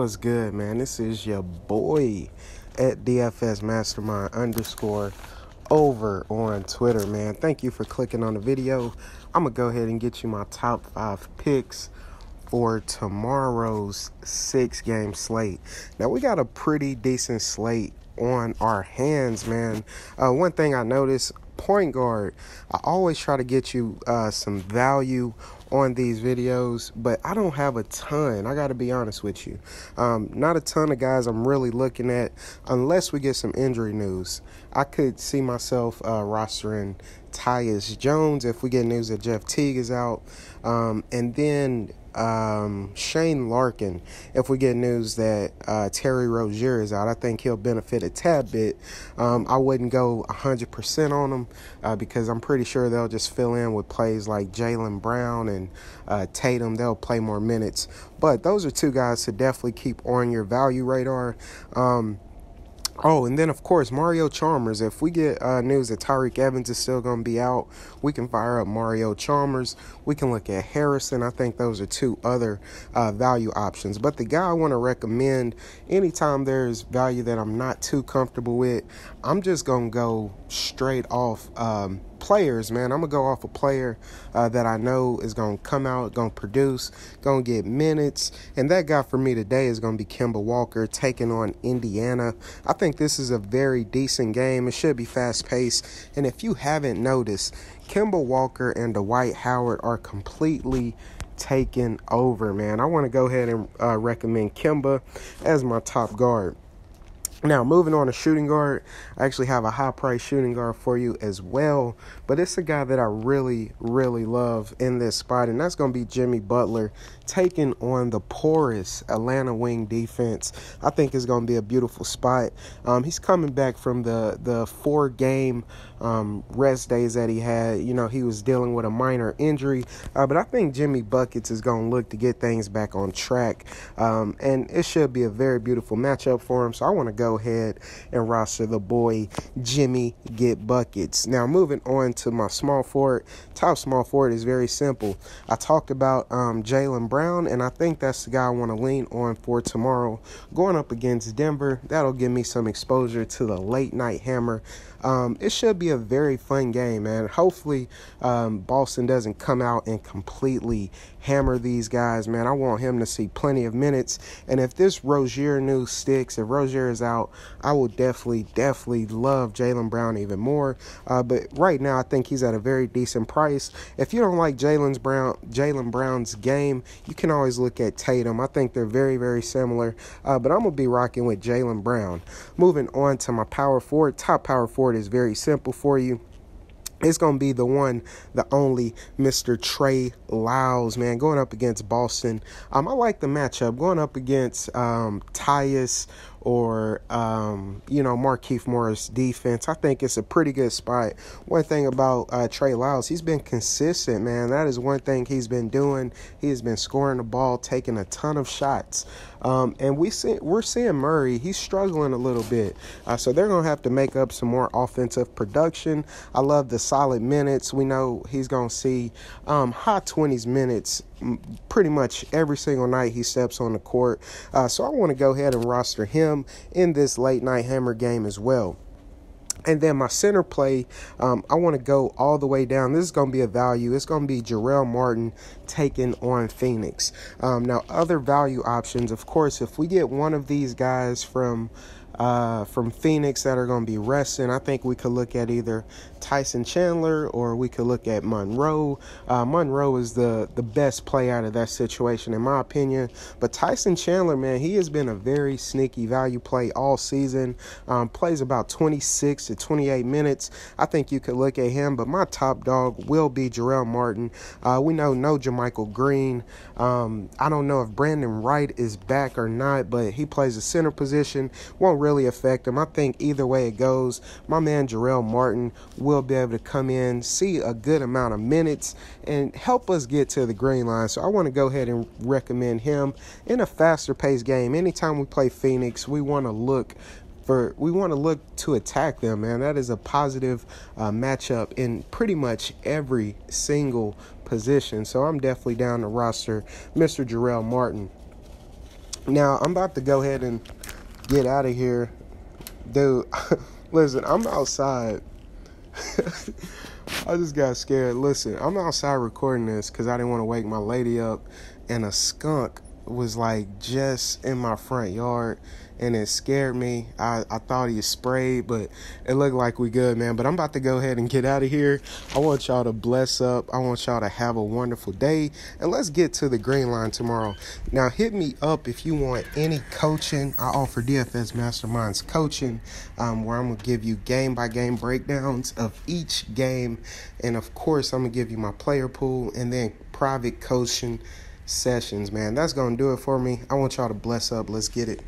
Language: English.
What's good, man? This is your boy at DFS Mastermind _ over on Twitter, man. Thank you for clicking on the video. I'm going to go ahead and get you my top 5 picks for tomorrow's 6-game slate. Now, we got a pretty decent slate on our hands, man. One thing I noticed, point guard, I always try to get you some value on these videos, but I don't have a ton. I got to be honest with you. Not a ton of guys I'm really looking at unless we get some injury news. I could see myself rostering Tyus Jones if we get news that Jeff Teague is out, and then Shane Larkin if we get news that Terry Rozier is out. I think he'll benefit a tad bit. I wouldn't go 100% on him because I'm pretty sure they'll just fill in with plays like Jaylen Brown and Tatum. They'll play more minutes, but those are two guys to definitely keep on your value radar. Oh, and then, of course, Mario Chalmers. If we get news that Tyreke Evans is still going to be out, we can fire up Mario Chalmers. We can look at Harrison. I think those are two other value options. But the guy I want to recommend, anytime there's value that I'm not too comfortable with, I'm just going to go straight off players, man. I'm going to go off a player that I know is going to come out, going to produce, going to get minutes. And that guy for me today is going to be Kemba Walker taking on Indiana. I think this is a very decent game. It should be fast-paced. And if you haven't noticed, Kemba Walker and Dwight Howard are completely taken over, man. I want to go ahead and recommend Kemba as my top guard. Now, moving on to shooting guard, I actually have a high-price shooting guard for you as well, but it's a guy that I really, really love in this spot, and that's going to be Jimmy Butler taking on the porous Atlanta Wing defense. I think it's going to be a beautiful spot. He's coming back from the 4-game rest days that he had. You know, he was dealing with a minor injury, but I think Jimmy Buckets is going to look to get things back on track, and it should be a very beautiful matchup for him, so I want to go ahead and roster the boy Jimmy Get Buckets. Now, moving on to my small forward. Top small forward is very simple. I talked about Jaylen Brown, and I think that's the guy I want to lean on for tomorrow. Going up against Denver, that'll give me some exposure to the late night hammer. It should be a very fun game, man. Hopefully, Boston doesn't come out and completely hammer these guys, man. I want him to see plenty of minutes. And if this Rozier news sticks, if Rozier is out, I will definitely love Jaylen Brown even more. But right now, I think he's at a very decent price. If you don't like Jaylen Brown's game, you can always look at Tatum. I think they're very, very similar. But I'm going to be rocking with Jaylen Brown. Moving on to my power forward. Top power forward is very simple for you. It's going to be the one, the only Mr. Trey Lyles, man, going up against Boston. I like the matchup. Going up against Tyus or, Markieff Morris defense, I think it's a pretty good spot. One thing about Trey Lyles, he's been consistent, man. That is one thing he's been doing. He has been scoring the ball, taking a ton of shots. And we're seeing Murray, he's struggling a little bit. So they're going to have to make up some more offensive production. I love the solid minutes. We know he's going to see high 20s minutes pretty much every single night he steps on the court. So I want to go ahead and roster him in this late night hammer game as well. And then my center play, I want to go all the way down. This is going to be a value. It's going to be Jarrell Martin taking on Phoenix. Now, other value options, of course, if we get one of these guys from Phoenix that are going to be resting, I think we could look at either Tyson Chandler or we could look at Monroe. Monroe is the best play out of that situation, in my opinion. But Tyson Chandler, man, he has been a very sneaky value play all season. Plays about 26 to 28 minutes. I think you could look at him, but my top dog will be Jarrell Martin. We know no JaMychal Green. I don't know if Brandon Wright is back or not, but he plays a center position. Won't really affect him. I think either way it goes, my man Jarrell Martin will be able to come in, see a good amount of minutes, and help us get to the green line. So I want to go ahead and recommend him in a faster-paced game. Anytime we play Phoenix, we want to look to attack them, man. That is a positive matchup in pretty much every single position. So I'm definitely down to roster Mr. Jarrell Martin. Now, I'm about to go ahead and get out of here. Dude, listen, I'm outside. I just got scared. Listen, I'm outside recording this because I didn't want to wake my lady up, and a skunk was like just in my front yard, and it scared me. I thought he sprayed, but it looked like we good, man. But I'm about to go ahead and get out of here. I want y'all to bless up. I want y'all to have a wonderful day, and let's get to the GreenLine tomorrow. Now, hit me up if you want any coaching. I offer DFS Masterminds coaching, where I'm going to give you game-by-game breakdowns of each game, and of course, I'm going to give you my player pool, and then private coaching sessions, man. That's going to do it for me. I want y'all to bless up. Let's get it.